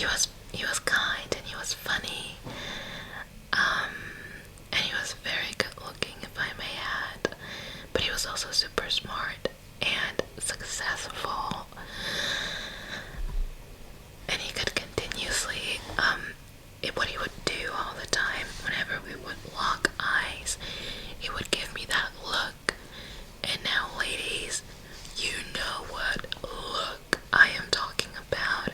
he was kind and he was funny, and he was very good looking, if I may add, but he was also super smart and successful, and he could continuously, what he would do all the time, whenever we would lock eyes, he would give me that look. And now, ladies, you know what look I am talking about.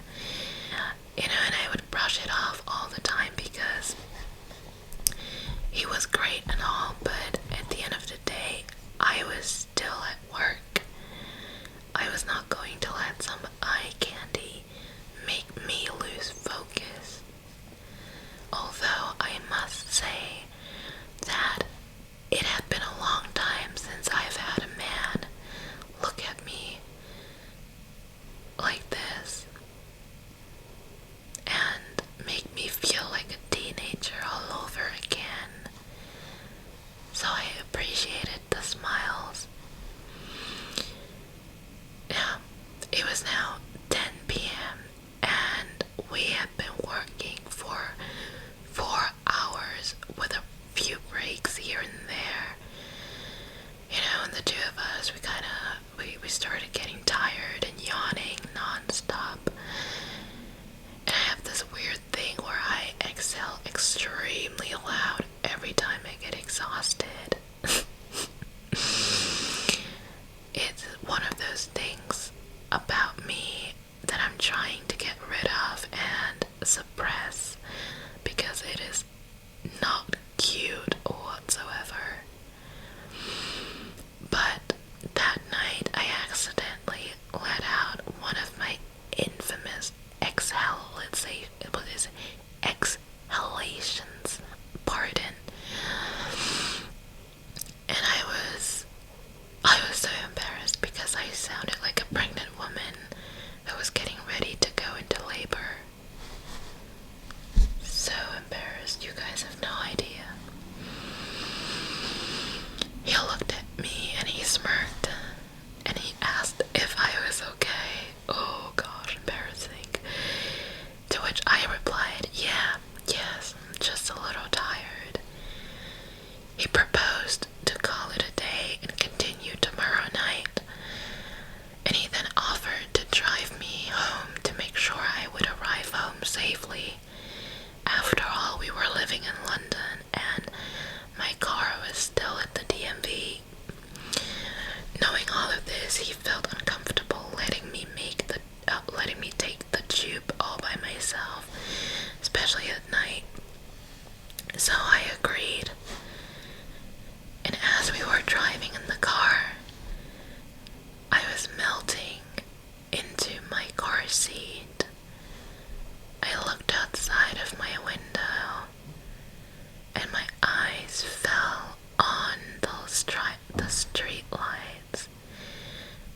And I would brush it off all the time because he was great and all, but at the end of the day, I was still at work. I was not going to let some eye candy make me lose focus. Although I must say that it had been a long time since I've had a man look at me like this and make me feel like a teenager all over again. So I appreciated the smiles. Yeah, it was now 10 p.m. and we had been working for 4 hours with a few breaks here and there. And the two of us, we started getting tired and yawning non-stop. And I have this weird thing where I exhale extremely loud every time I get exhausted. It's one of those things about me that I'm trying to get rid of and suppress because it is not cute whatsoever. But that night I accidentally let out one of my infamous exhalations, pardon. And I was so embarrassed because I sounded like a pregnant woman who was getting ready to go into labor. So embarrassed, you guys have no idea. He looked at me and he smirked and he asked if I was okay. Oh gosh, embarrassing. To which I replied, yes, I'm just a little tired. He proposed to call it a day and continue tomorrow night. And he then offered to drive me home to make sure I would arrive home safely. After all, we were living in London and my car was still at the DMV. Knowing all of this, he felt uncomfortable letting me take the tube all by myself, especially at night. So I agreed. And as we were driving in the car, I was melting into my car seat. I looked outside of my window and my eyes fell on the street lights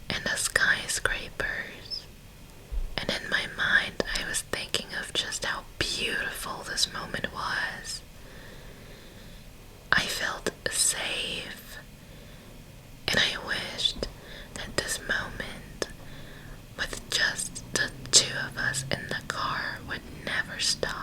and the skyscrapers. And in my mind, I was thinking of just how beautiful this moment was. I felt safe, and I wished that this moment, with just the two of us in the car, would never stop.